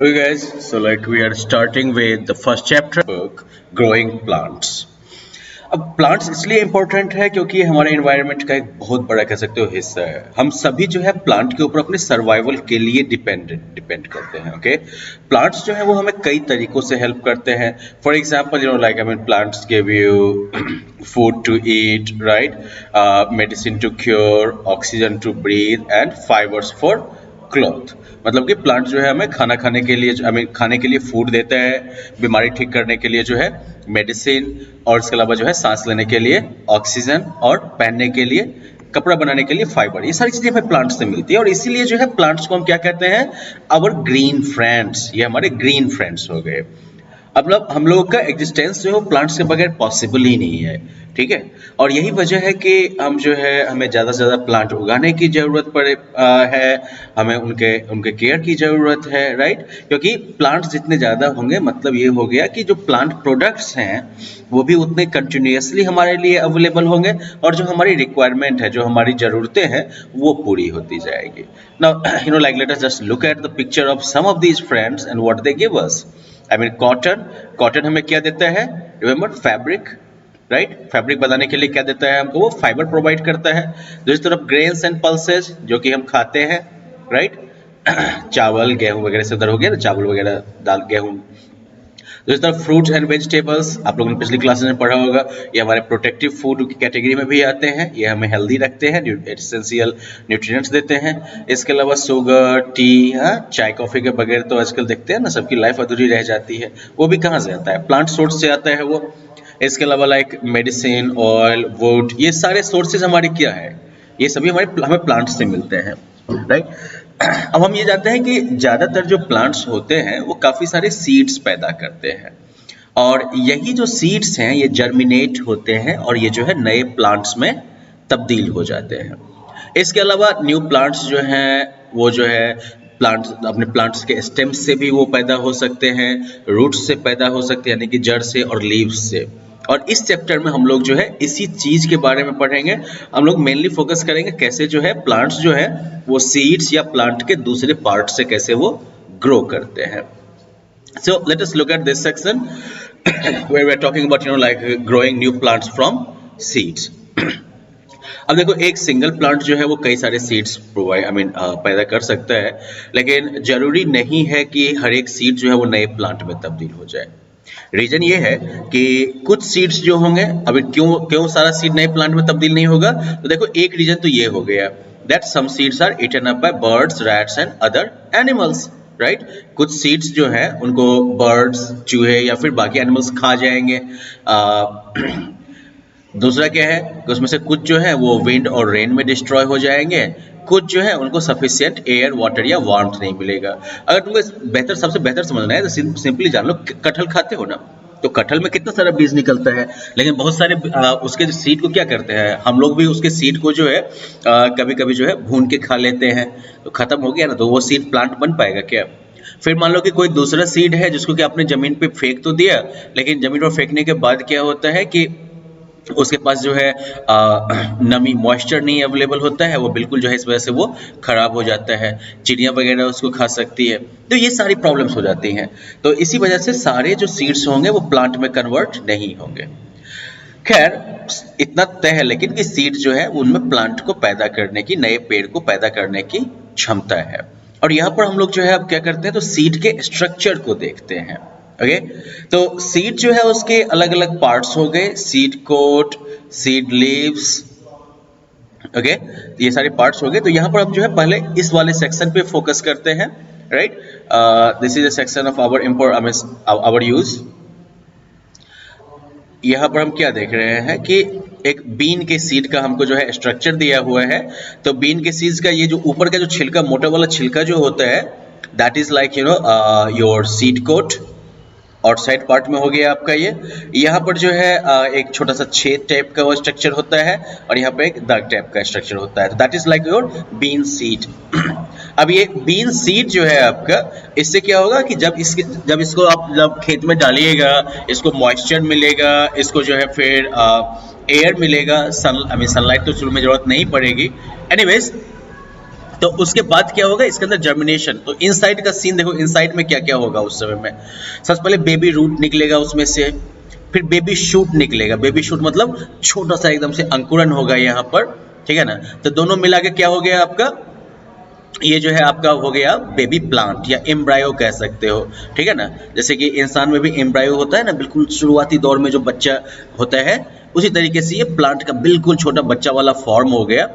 Okay guys, so like we are starting with the first chapter book, Growing Plants. अब plants इसलिए important है क्योंकि ये हमारे एनवायरनमेंट का एक बहुत बड़ा कह सकते हो हिस्सा है। हम सभी जो है प्लांट के ऊपर अपने सर्वाइवल के लिए डिपेंड करते हैं। ओके, प्लांट्स जो है वो हमें कई तरीकों से हेल्प करते हैं। For example like I mean plants give you food to eat, right, medicine to cure, oxygen to breathe and fibres for cloth. मतलब कि प्लांट जो है हमें खाना खाने के लिए खाने के लिए फूड देता है, बीमारी ठीक करने के लिए जो है मेडिसिन, और इसके अलावा जो है सांस लेने के लिए ऑक्सीजन, और पहनने के लिए कपड़ा बनाने के लिए फाइबर। ये सारी चीजें हमें प्लांट से मिलती है और इसीलिए जो है प्लांट्स को हम क्या कहते हैं, आवर ग्रीन फ्रेंड्स। ये हमारे ग्रीन फ्रेंड्स हो गए। मतलब हम लोगों का एग्जिस्टेंस जो है प्लांट्स के बगैर पॉसिबल ही नहीं है, ठीक है। और यही वजह है कि हम जो है हमें ज़्यादा से ज़्यादा प्लांट उगाने की ज़रूरत है, हमें उनके केयर की ज़रूरत है, राइट। क्योंकि प्लांट्स जितने ज़्यादा होंगे मतलब ये हो गया कि जो प्लांट प्रोडक्ट्स हैं वो भी उतने कंटिन्यूसली हमारे लिए अवेलेबल होंगे और जो हमारी रिक्वायरमेंट है, जो हमारी ज़रूरतें हैं वो पूरी होती जाएगी। Now like let us just look at the picture of some of these friends and what they give us. I mean cotton हमें क्या देता है, रिमेंबर, फैब्रिक, राइट। फैब्रिक बनाने के लिए क्या देता है हमको, वो फाइबर प्रोवाइड करता है। दूसरी तरफ ग्रेन्स एंड पल्सेस जो कि हम खाते हैं, राइट। चावल गेहूं वगैरह से उधर हो गया ना, चावल वगैरह, दाल, गेहूं। दूसरी तरफ फ्रूट्स एंड वेजिटेबल्स, आप लोगों ने पिछली क्लासेस में पढ़ा होगा, ये हमारे प्रोटेक्टिव फूड की कैटेगरी में भी आते हैं। ये हमें हेल्दी रखते हैं, एसेंशियल न्यूट्रिएंट्स देते हैं। इसके अलावा शुगर, टी, चाय कॉफी के बगैर तो आजकल देखते हैं ना सबकी लाइफ अधूरी रह जाती है, वो भी कहाँ से आता है, प्लांट सोर्स से आता है वो। इसके अलावा लाइक मेडिसिन, ऑयल, वुड, ये सारे सोर्सेज हमारे क्या है, ये सभी हमें प्लांट से मिलते हैं, राइट। अब हम ये जानते हैं कि ज्यादातर जो प्लांट्स होते हैं वो काफी सारे सीड्स पैदा करते हैं और यही जो सीड्स हैं ये जर्मिनेट होते हैं और ये जो है नए प्लांट्स में तब्दील हो जाते हैं। इसके अलावा न्यू प्लांट्स जो हैं वो जो है अपने प्लांट्स के स्टेम्स से भी वो पैदा हो सकते हैं, रूट्स से पैदा हो सकते हैं यानी कि जड़ से, और लीव्स से। और इस चैप्टर में हम लोग जो है इसी चीज के बारे में पढ़ेंगे। हम लोग मेनली फोकस करेंगे कैसे जो है प्लांट्स जो है वो सीड्स या प्लांट के दूसरे पार्ट से कैसे वो ग्रो करते हैं। So let us look at this section where we are talking about like growing new plants from seeds. अब देखो, एक सिंगल प्लांट जो है वो कई सारे सीड्स पैदा कर सकता है, लेकिन जरूरी नहीं है कि हर एक सीड जो है वो नए प्लांट में तब्दील हो जाए। रीजन ये है कि कुछ सीड्स जो होंगे, अभी क्यों सारा सीड नए प्लांट में तब्दील नहीं होगा, तो देखो एक रीजन तो ये हो गया that some seeds are eaten up by birds, rats and other animals, right. कुछ सीड्स जो है उनको बर्ड्स, चूहे या फिर बाकी एनिमल्स खा जाएंगे। दूसरा क्या है कि उसमें से कुछ जो है वो विंड और रेन में डिस्ट्रॉय हो जाएंगे, कुछ जो है उनको सफिशिएंट एयर, वाटर या वार्मथ नहीं मिलेगा। अगर तुमको सबसे बेहतर समझना है तो सिंपली जान लो, कटहल खाते हो ना, तो कटहल में कितना सारा बीज निकलता है, लेकिन बहुत सारे उसके जो सीड को क्या करते हैं, हम लोग भी उसके सीड को जो है कभी कभी जो है भून के खा लेते हैं, तो खत्म हो गया ना, तो वो सीड प्लांट बन पाएगा क्या। फिर मान लो कि कोई दूसरा सीड है जिसको कि आपने जमीन पे फेंक तो दिया, लेकिन जमीन पर फेंकने के बाद क्या होता है कि उसके पास जो है नमी, मॉइस्चर नहीं अवेलेबल होता है, वो बिल्कुल जो है इस वजह से वो खराब हो जाता है, चिड़िया वगैरह उसको खा सकती है, तो ये सारी प्रॉब्लम्स हो जाती हैं। तो इसी वजह से सारे जो सीड्स होंगे वो प्लांट में कन्वर्ट नहीं होंगे। खैर इतना तय है लेकिन कि सीड जो है उनमें प्लांट को पैदा करने की, नए पेड़ को पैदा करने की क्षमता है। और यहाँ पर हम लोग जो है अब क्या करते हैं, तो सीड के स्ट्रक्चर को देखते हैं। ओके, तो सीड जो है उसके अलग अलग पार्ट्स हो गए, seed coat, seed leaves, okay, ये सारे पार्ट्स हो गए। तो यहाँ पर हम जो है पहले इस वाले सेक्शन पे फोकस करते हैं, right. This is a section of our use. यहाँ पर हम क्या देख रहे हैं कि एक बीन के सीड का हमको जो है स्ट्रक्चर दिया हुआ है। तो बीन के सीड्स का ये जो ऊपर का जो छिलका, मोटा वाला छिलका जो होता है, that is like your seed coat. Outside part में हो गया आपका ये। यहाँ पर जो है एक छोटा सा छेद टाइप का वो स्ट्रक्चर होता है और यहाँ पे एक दाग टाइप का स्ट्रक्चर होता है, तो that is like your bean seed. अब ये बीन सीड जो है आपका, इससे क्या होगा कि जब इसको आप खेत में डालिएगा, इसको मॉइस्चर मिलेगा, इसको जो है फिर एयर मिलेगा, सनलाइट तो शुरू में जरूरत नहीं पड़ेगी। एनीवेज, तो उसके बाद क्या होगा, इसके अंदर जर्मिनेशन। तो इनसाइड का सीन देखो, इनसाइड में क्या क्या होगा उस समय में। सबसे पहले बेबी रूट निकलेगा उसमें से, फिर बेबी शूट निकलेगा। बेबी शूट मतलब छोटा सा एकदम से अंकुरन होगा यहाँ पर, ठीक है ना। तो दोनों मिला के क्या हो गया आपका, ये जो है आपका हो गया बेबी प्लांट या एम्ब्रायो कह सकते हो, ठीक है ना। जैसे कि इंसान में भी एम्ब्रायो होता है ना, बिल्कुल शुरुआती दौर में जो बच्चा होता है, उसी तरीके से ये प्लांट का बिल्कुल छोटा बच्चा वाला फॉर्म हो गया।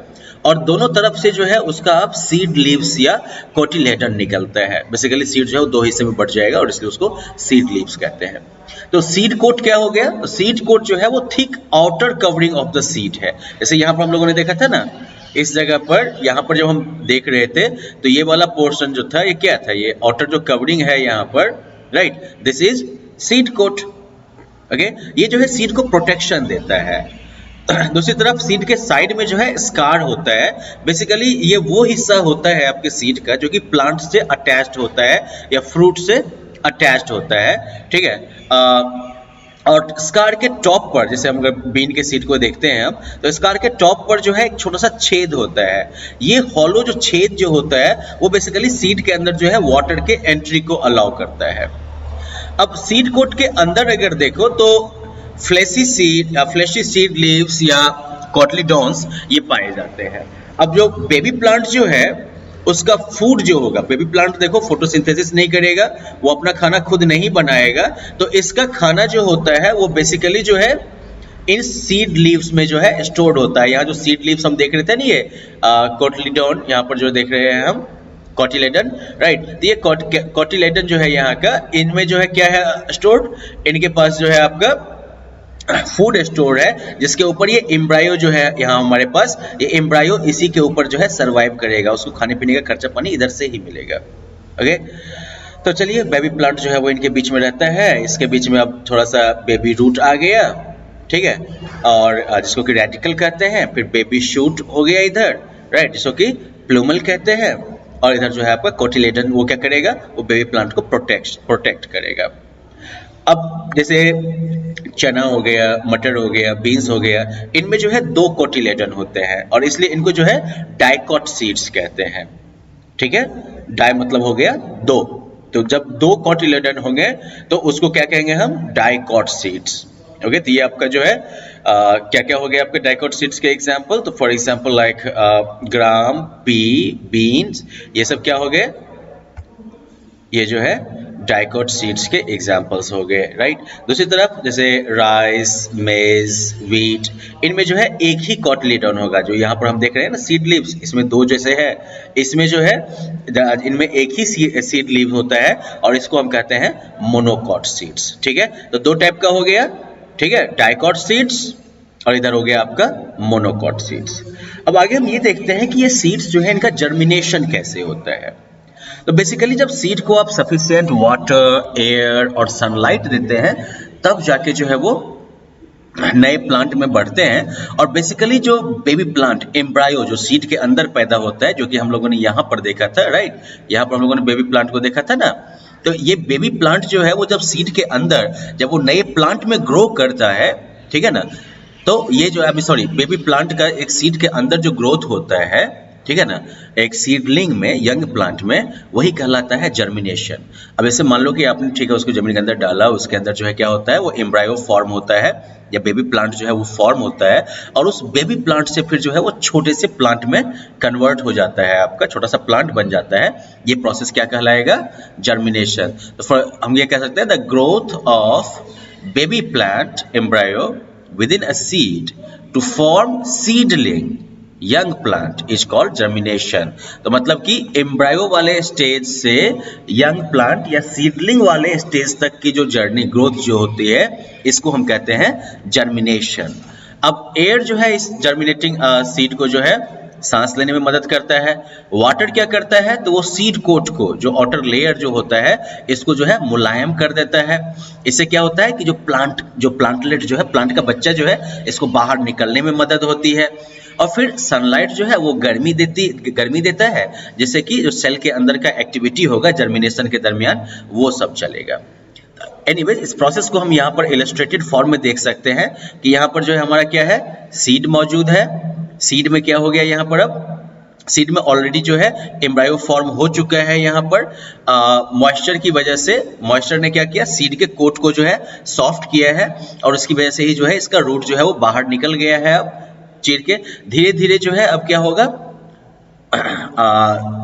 और दोनों तरफ से जो है उसका आप सीड लीव्स या कोटिलेडन निकलता है। बेसिकली सीड जो है वो दो हिस्से में बढ़ जाएगा और इसलिए उसको सीड लीव्स कहते हैं। तो सीड कोट क्या हो गया, तो सीड कोट जो है वो thick outer covering of the seed है। जैसे यहाँ पर हम लोगों ने देखा था ना, इस जगह पर, यहाँ पर जब हम देख रहे थे तो ये वाला पोर्शन जो था ये क्या था, ये आउटर जो कवरिंग है यहाँ पर, right, this is seed coat. Okay, ये जो है सीड को प्रोटेक्शन देता है। दूसरी तरफ सीड के साइड में जो है स्कार होता है। बेसिकली ये वो हिस्सा होता है आपके सीड का जो कि प्लांट से अटैच्ड होता है या फ्रूट से अटैच्ड होता है, ठीक है। और स्कार के टॉप पर, जैसे हम बीन के सीड को देखते हैं हम, तो स्कार के टॉप पर जो है एक छोटा सा छेद होता है। ये हॉलो जो छेद जो होता है वो बेसिकली सीड के अंदर जो है वाटर के एंट्री को अलाउ करता है। अब सीड कोट के अंदर अगर देखो तो फ्लैशी सीड लीव्स या कोटिलेडॉन्स ये पाए जाते हैं। अब जो बेबी प्लांट जो है उसका फूड जो होगा, बेबी प्लांट देखो फोटोसिंथेसिस नहीं करेगा, वो अपना खाना खुद नहीं बनाएगा, तो इसका खाना जो होता है वो बेसिकली जो है इन सीड लीव्स में जो है स्टोर्ड होता है। यहाँ जो सीड लीव्स हम देख रहे थे ना, ये कोटिलेडॉन, यहाँ पर जो देख रहे हैं हम कोटिलेडन, राइट, तो ये कोटिलेडन जो है यहाँ का, इनमें जो है क्या है स्टोर्ड, इनके पास जो है आपका फूड स्टोर है, जिसके ऊपर ये एम्ब्रायो जो है यहाँ हमारे पास, ये एम्ब्रायो इसी के ऊपर जो है सरवाइव करेगा, उसको खाने पीने का खर्चा पानी इधर से ही मिलेगा। ओके, तो चलिए बेबी प्लांट जो है वो इनके बीच में रहता है। इसके बीच में अब थोड़ा सा बेबी रूट आ गया, ठीक है, और जिसको कि रेडिकल कहते हैं। फिर बेबी शूट हो गया इधर, राइट, जिसको कि प्लूमल कहते हैं। और इधर जो है आपका कोटिलेडन, वो क्या करेगा, वो बेबी प्लांट को प्रोटेक्ट करेगा। अब जैसे चना हो गया, मटर हो गया, बीन्स हो गया, इनमें जो है दो कोटिलेडन होते हैं और इसलिए इनको जो है डाइकॉट सीड्स कहते हैं, ठीक है। डाई मतलब हो गया दो, तो जब दो कोटिलेडन होंगे तो उसको क्या कहेंगे हम, डाइकॉट सीड्स। ओके, तो ये आपका जो है क्या क्या हो गया आपके डाइकॉट सीड्स के एग्जांपल। तो for example like gram, P, beans, ये सब क्या हो गए, ये जो है डाइकॉट सीड्स के एग्जांपल्स हो गए, राइट। दूसरी तरफ जैसे राइस, मेज, व्हीट, इनमें जो है एक ही कोटिलेडन होगा। जो यहाँ पर हम देख रहे हैं ना सीड लीव्स, इसमें दो जैसे है, इसमें जो है इनमें एक ही सीड लीव होता है और इसको हम कहते हैं मोनोकॉट सीड्स, ठीक है। तो दो टाइप का हो गया, ठीक है, डाइकॉट सीड्स और इधर हो गया आपका मोनोकॉट सीड्स। अब आगे हम ये देखते हैं कि ये सीड्स जो है इनका जर्मिनेशन कैसे होता है। तो बेसिकली जब सीड को आप सफिशिएंट वाटर, एयर और सनलाइट देते हैं तब जाके जो है वो नए प्लांट में बढ़ते हैं। और बेसिकली जो बेबी प्लांट एम्ब्रायो जो सीड के अंदर पैदा होता है, जो कि हम लोगों ने यहाँ पर देखा था, राइट, यहाँ पर हम लोगों ने बेबी प्लांट को देखा था ना। तो ये बेबी प्लांट जो है वो जब सीड के अंदर, जब वो नए प्लांट में ग्रो करता है, ठीक है ना, तो ये जो बेबी प्लांट का एक सीड के अंदर जो ग्रोथ होता है, ठीक है ना, एक सीडलिंग में, यंग प्लांट में, वही कहलाता है जर्मिनेशन। अब ऐसे मान लो कि आपने, ठीक है, उसको जमीन के अंदर डाला, उसके अंदर जो है क्या होता है, वो एम्ब्रायो फॉर्म होता है या बेबी प्लांट जो है वो फॉर्म होता है और उस बेबी प्लांट से फिर जो है वो छोटे से प्लांट में कन्वर्ट हो जाता है, आपका छोटा सा प्लांट बन जाता है। ये प्रोसेस क्या कहलाएगा, जर्मिनेशन। तो हम ये कह सकते हैं the growth of baby plant embryo within a seed to form seedling young plant is called germination. तो मतलब कि एम्ब्रायो वाले स्टेज से यंग प्लांट या सीडलिंग वाले स्टेज तक की जो जर्नी, ग्रोथ जो होती है, इसको हम कहते हैं जर्मिनेशन। अब एयर जो है इस जर्मिनेटिंग सीड को जो है सांस लेने में मदद करता है। वाटर क्या करता है, तो वो सीड कोट को, जो आउटर लेयर जो होता है, इसको जो है मुलायम कर देता है। इससे क्या होता है कि जो प्लांटलेट जो है, प्लांट का बच्चा जो है, इसको बाहर निकलने में मदद होती है। और फिर सनलाइट जो है वो गर्मी देता है, जिससे कि जो सेल के अंदर का एक्टिविटी होगा जर्मिनेशन के दरमियान, वो सब चलेगा। एनीवेज, इस प्रोसेस को हम यहाँ पर इलस्ट्रेटेड फॉर्म में देख सकते हैं कि यहाँ पर जो है हमारा क्या है, सीड मौजूद है। सीड में क्या हो गया यहाँ पर, अब सीड में ऑलरेडी जो है एम्ब्रायो फॉर्म हो चुका है। यहाँ पर मॉइस्चर की वजह से, मॉइस्चर ने क्या किया, सीड के कोट को जो है सॉफ्ट किया है और उसकी वजह से ही जो है इसका रूट जो है वो बाहर निकल गया है। अब चीर के धीरे धीरे जो है अब क्या होगा,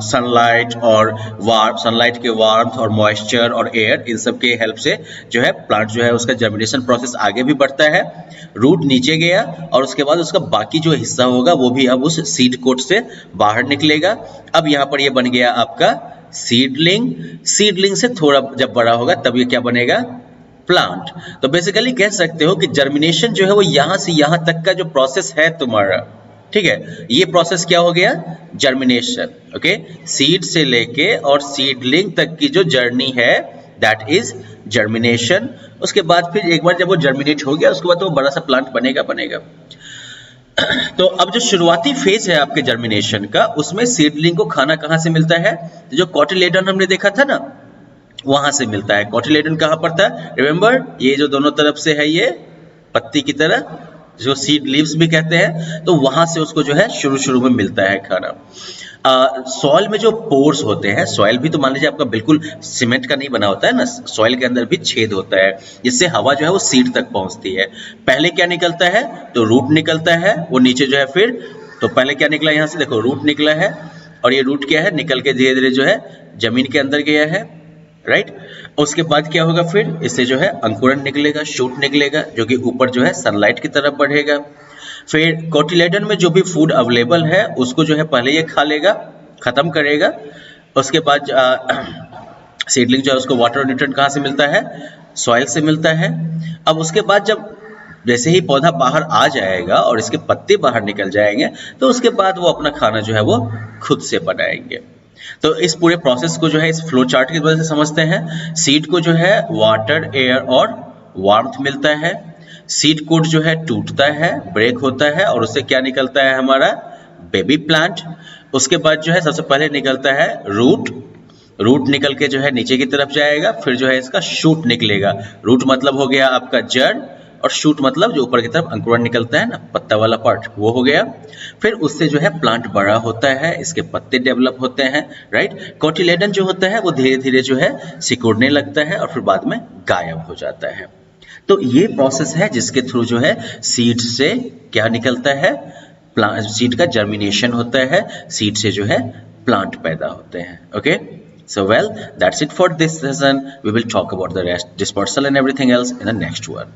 सनलाइट और वार्म, सनलाइट के वार्मथ और मॉइस्चर और एयर, इन सब के हेल्प से जो है प्लांट जो है उसका जर्मिनेशन प्रोसेस आगे भी बढ़ता है। रूट नीचे गया और उसके बाद उसका बाकी जो हिस्सा होगा वो भी अब उस सीड कोट से बाहर निकलेगा। अब यहाँ पर ये बन गया आपका सीडलिंग। सीडलिंग से थोड़ा जब बड़ा होगा तब ये क्या बनेगा, प्लांट। तो बेसिकली कह सकते हो कि जर्मिनेशन जो है वो यहाँ से यहाँ तक का जो प्रोसेस है तुम्हारा, ठीक है, ये प्रोसेस क्या हो गया, जर्मिनेशन। ओके, सीड से लेके और सीडलिंग तक की जो जर्नी है दैट इज जर्मिनेशन। उसके बाद फिर एक बार जब वो जर्मिनेट हो गया उसके बाद तो वो बड़ा सा प्लांट बनेगा। तो अब जो शुरुआती फेज है आपके जर्मिनेशन का, उसमें सीडलिंग को खाना कहाँ से मिलता है, जो कॉटिलेडन हमने देखा था ना, वहां से मिलता है। कॉटिलेडन कहाँ पर था, रिमेंबर, ये जो दोनों तरफ से है ये पत्ती की तरह, जो सीड लीव्स भी कहते हैं, तो वहां से उसको जो है शुरू में मिलता है खाना। सॉइल में जो पोर्स होते हैं, सॉइल भी तो मान लीजिए आपका बिल्कुल सीमेंट का नहीं बना होता है ना, सॉइल के अंदर भी छेद होता है जिससे हवा जो है वो सीड तक पहुंचती है। पहले क्या निकलता है, तो रूट निकलता है, वो नीचे जो है फिर, तो पहले क्या निकला, यहाँ से देखो रूट निकला है और ये रूट क्या है, निकल के धीरे धीरे जो है जमीन के अंदर गया है, राइट। उसके बाद क्या होगा, फिर इससे जो है अंकुरन निकलेगा, शूट निकलेगा, जो कि ऊपर जो है सनलाइट की तरफ बढ़ेगा। फिर कोटिलेडन में जो भी फूड अवेलेबल है उसको जो है पहले ये खा लेगा, खत्म करेगा। उसके बाद सीडलिंग जो है उसको वाटर और न्यूट्रिएंट कहाँ से मिलता है, सॉइल से मिलता है। अब उसके बाद जब जैसे ही पौधा बाहर आ जाएगा और इसके पत्ते बाहर निकल जाएंगे, तो उसके बाद वो अपना खाना जो है वो खुद से बनाएंगे। तो इस पूरे प्रोसेस को जो है इस फ्लो चार्ट की वजह से समझते हैं। सीड को जो है वाटर, एयर और वार्मथ मिलता है। सीड कोट जो है टूटता है, ब्रेक होता है और उससे क्या निकलता है, हमारा बेबी प्लांट। उसके बाद जो है सबसे पहले निकलता है रूट। रूट निकल के जो है नीचे की तरफ जाएगा, फिर जो है इसका शूट निकलेगा। रूट मतलब हो गया आपका जड़ और शूट मतलब जो ऊपर की तरफ अंकुरन निकलता है ना, पत्ता वाला पार्ट, वो हो गया। फिर उससे जो है प्लांट बड़ा होता है, इसके पत्ते डेवलप होते हैं, राइट। कोटिलेडन जो होता है वो धीरे धीरे जो है सिकुड़ने लगता है और फिर बाद में गायब हो जाता है। तो ये प्रोसेस है जिसके थ्रू जो है सीड से क्या निकलता है, सीड का जर्मिनेशन होता है, सीड से जो है प्लांट पैदा होते हैं। Okay, so well, that's it for this lesson. We will talk about the rest, dispersal and everything else in the next one.